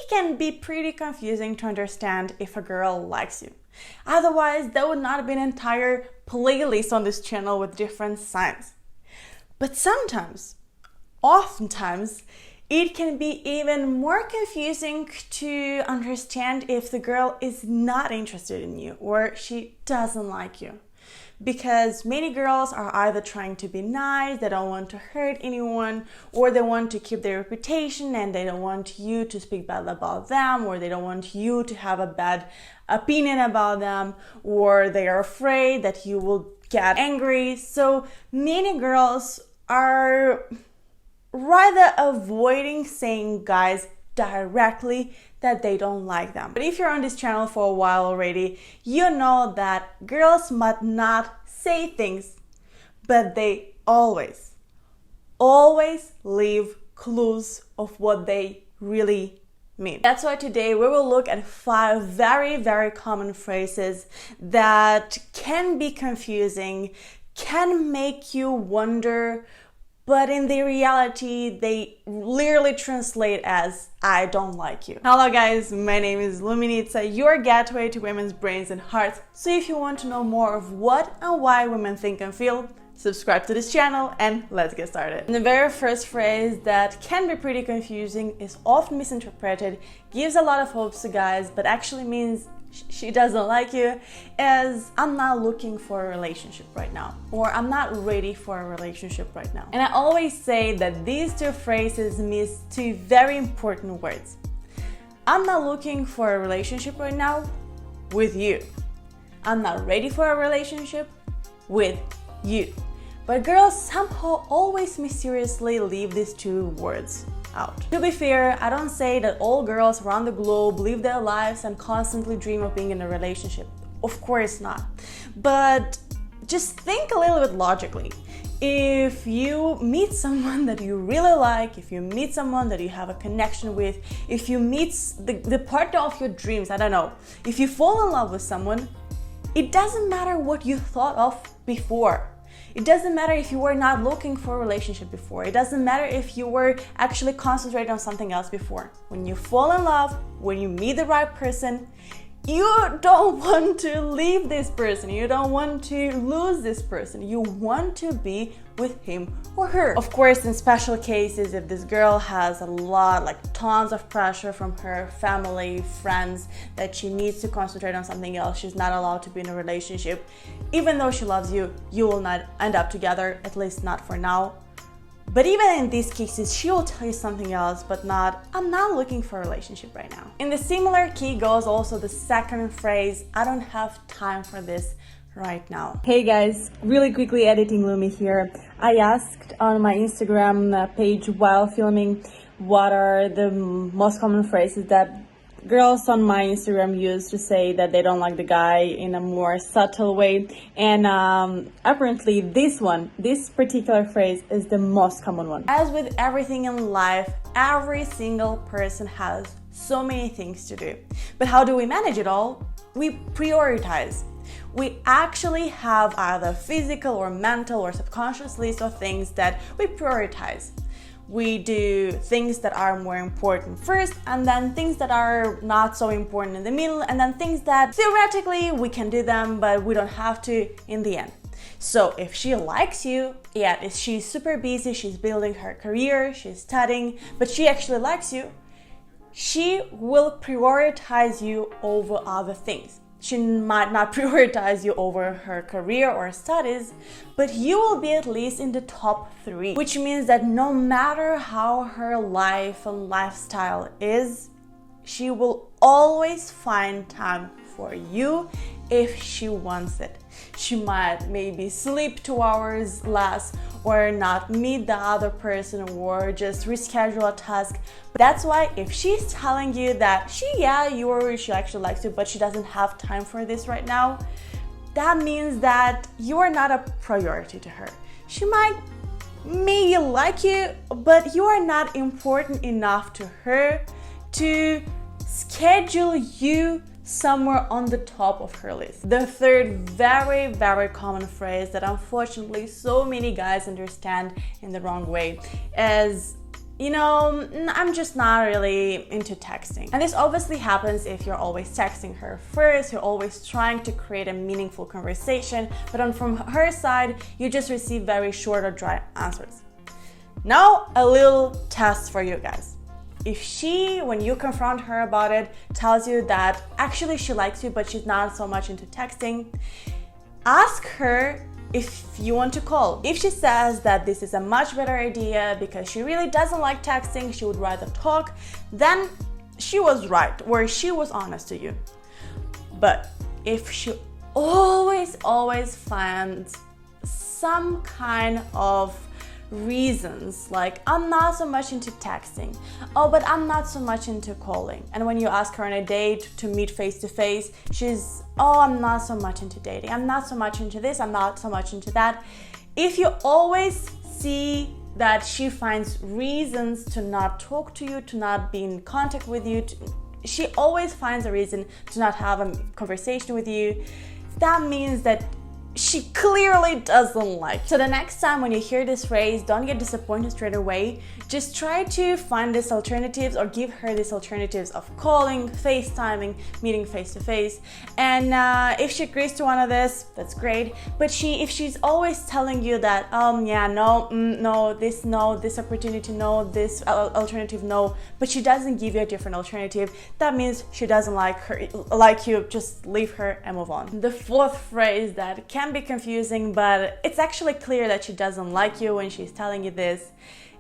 it can be pretty confusing to understand if a girl likes you. Otherwise, there would not be an entire playlist on this channel with different signs. But sometimes, oftentimes, it can be even more confusing to understand if the girl is not interested in you or she doesn't like you. Because many girls are either trying to be nice, they don't want to hurt anyone, or they want to keep their reputation and they don't want you to speak bad about them, or they don't want you to have a bad opinion about them, or they are afraid that you will get angry. So many girls are rather avoiding saying guys directly that they don't like them. But if you're on this channel for a while already, you know that girls might not say things, but they always leave clues of what they really mean. That's why today we will look at 5 very common phrases that can be confusing, can make you wonder, but in the reality, they literally translate as I don't like you. Hello guys, my name is Luminita, your gateway to women's brains and hearts. So if you want to know more of what and why women think and feel, subscribe to this channel and let's get started. And the very first phrase that can be pretty confusing, is often misinterpreted, gives a lot of hopes to guys, but actually means she doesn't like you, is I'm not looking for a relationship right now, or I'm not ready for a relationship right now. And I always say that these 2 phrases miss 2 very important words. I'm not looking for a relationship right now with you. I'm not ready for a relationship with you. But girls somehow always mysteriously leave these 2 words out. To be fair, I don't say that all girls around the globe live their lives and constantly dream of being in a relationship. Of course not. But just think a little bit logically. If you meet someone that you really like, if you meet someone that you have a connection with, if you meet the partner of your dreams, I don't know, if you fall in love with someone, it doesn't matter what you thought of before. It doesn't matter if you were not looking for a relationship before. It doesn't matter if you were actually concentrating on something else before. When you fall in love, when you meet the right person, you don't want to leave this person. You don't want to lose this person. You want to be with him or her. Of course, in special cases, if this girl has a lot, like tons of pressure from her family, friends, that she needs to concentrate on something else, she's not allowed to be in a relationship. Even though she loves you, you will not end up together, at least not for now. But even in these cases, she will tell you something else, but not, I'm not looking for a relationship right now. In the similar key goes also the second phrase, I don't have time for this right now. Hey guys, really quickly, Editing Lumi here. I asked on my Instagram page while filming what are the most common phrases that girls on my Instagram use to say that they don't like the guy in a more subtle way, and apparently this particular phrase is the most common one. As with everything in life, every single person has so many things to do. But how do we manage it all? We prioritize. We actually have either physical or mental or subconscious list of things that we prioritize. We do things that are more important first, and then things that are not so important in the middle, and then things that theoretically we can do them, but we don't have to in the end. So if she likes you, yeah, if she's super busy, she's building her career, she's studying, but she actually likes you, she will prioritize you over other things. She might not prioritize you over her career or studies, but you will be at least in the top 3, which means that no matter how her life and lifestyle is, she will always find time for you if she wants it. She might maybe sleep 2 hours less, or not meet the other person, or just reschedule a task. But that's why if she's telling you that she actually likes you, but she doesn't have time for this right now, that means that you are not a priority to her. She might maybe like you, but you are not important enough to her to schedule you somewhere on the top of her list. The third very common phrase that unfortunately so many guys understand in the wrong way is I'm just not really into texting. And this obviously happens if you're always texting her first, you're always trying to create a meaningful conversation, but then from her side, you just receive very short or dry answers. Now, a little test for you guys. If she, when you confront her about it, tells you that actually she likes you, but she's not so much into texting, ask her if you want to call. If she says that this is a much better idea because she really doesn't like texting, she would rather talk, then she was right, or she was honest to you. But if she always finds some kind of reasons, like I'm not so much into texting, but I'm not so much into calling, and when you ask her on a date to meet face to face, she's I'm not so much into dating, I'm not so much into this, I'm not so much into that. If you always see that she finds reasons to not talk to you, to not be in contact with you, she always finds a reason to not have a conversation with you, that means that she clearly doesn't like you. So the next time when you hear this phrase, don't get disappointed straight away. Just try to find these alternatives, or give her these alternatives of calling, FaceTiming, meeting face to face. And if she agrees to one of this, that's great. But if she's always telling you that, no, this opportunity, no, this alternative, no, but she doesn't give you a different alternative, that means she doesn't like you. Just leave her and move on. The fourth phrase that can be confusing, but it's actually clear that she doesn't like you when she's telling you this,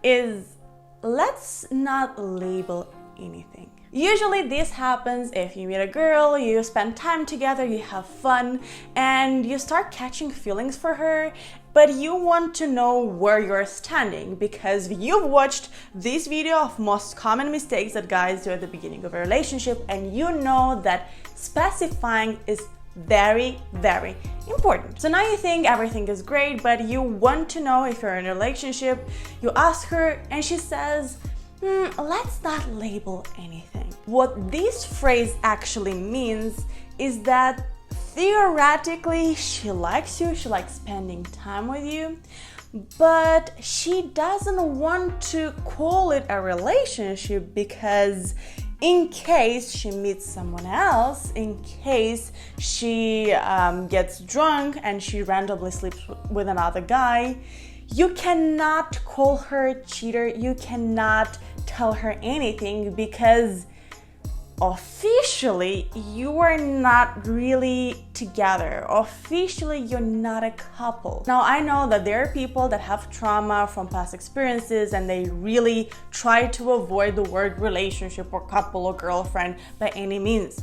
is let's not label anything. Usually this happens if you meet a girl, you spend time together, you have fun, and you start catching feelings for her, but you want to know where you're standing because you've watched this video of most common mistakes that guys do at the beginning of a relationship, and you know that specifying is very, very important. So now you think everything is great, but you want to know if you're in a relationship. You ask her and she says, let's not label anything. What this phrase actually means is that theoretically she likes you, she likes spending time with you, but she doesn't want to call it a relationship because in case she meets someone else, in case she gets drunk and she randomly sleeps with another guy, you cannot call her a cheater, you cannot tell her anything because officially you are not really together. Officially you're not a couple. Now I know that there are people that have trauma from past experiences and they really try to avoid the word relationship or couple or girlfriend by any means.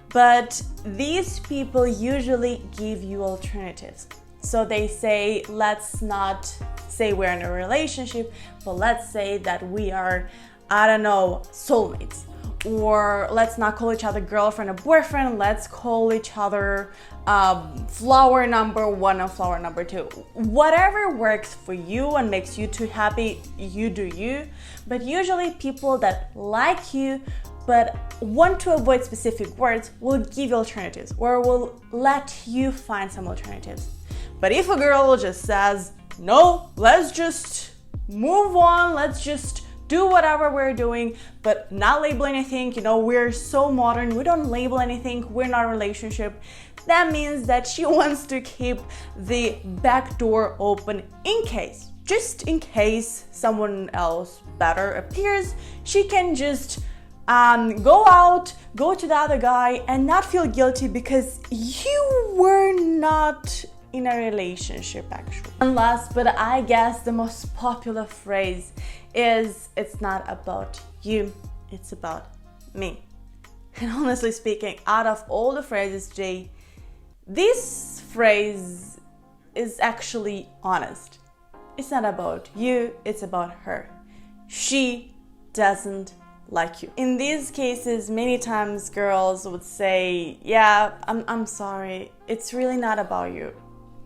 But these people usually give you alternatives. So they say, let's not say we're in a relationship, but let's say that we are, soulmates. Or let's not call each other girlfriend or boyfriend, let's call each other flower number 1 and flower number 2. Whatever works for you and makes you two happy, you do you. But usually people that like you but want to avoid specific words will give you alternatives or will let you find some alternatives. But if a girl just says, no, let's just move on, let's just do whatever we're doing, but not label anything, we're so modern, we don't label anything, we're not a relationship, that means that she wants to keep the back door open just in case someone else better appears, she can just go to the other guy and not feel guilty because you were not in a relationship actually. And last, but I guess the most popular phrase is, it's not about you, it's about me. And honestly speaking, out of all the phrases, Jay, this phrase is actually honest. It's not about you, it's about her. She doesn't like you. In these cases, many times girls would say, yeah, I'm sorry, it's really not about you.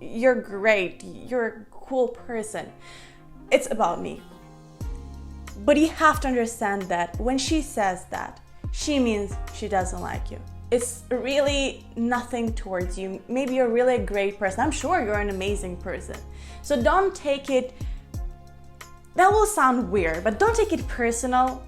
You're great, you're a cool person. It's about me. But you have to understand that when she says that, she means she doesn't like you. It's really nothing towards you. Maybe you're really a great person. I'm sure you're an amazing person. So don't take it That will sound weird, but don't take it personal.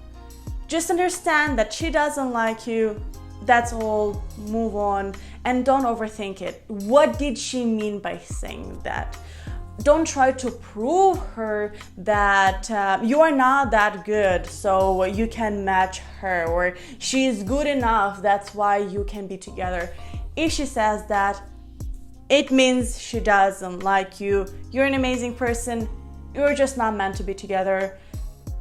Just understand that she doesn't like you. That's all, move on, and don't overthink it. What did she mean by saying that? Don't try to prove her that you are not that good, so you can match her, or she's good enough, that's why you can be together. If she says that, it means she doesn't like you. You're an amazing person. You're just not meant to be together.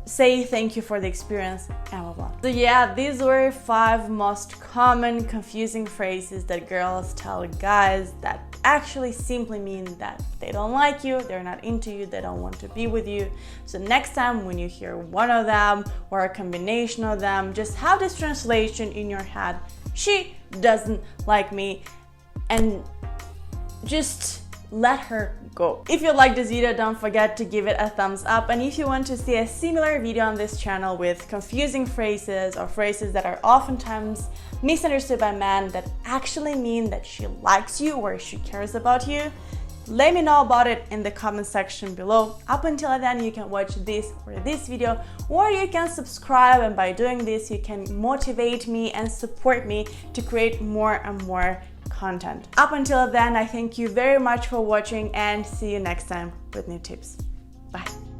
Say thank you for the experience and move on. So yeah, these were 5 most common confusing phrases that girls tell guys that actually simply mean that they don't like you, they're not into you, they don't want to be with you. So next time when you hear one of them or a combination of them, just have this translation in your head: she doesn't like me, and just let her go. If you like this video, don't forget to give it a thumbs up, and if you want to see a similar video on this channel with confusing phrases or phrases that are oftentimes misunderstood by men that actually mean that she likes you or she cares about you, let me know about it in the comment section below. Up until then, you can watch this or this video, or you can subscribe, and by doing this you can motivate me and support me to create more and more content. Up until then, I thank you very much for watching and see you next time with new tips. Bye.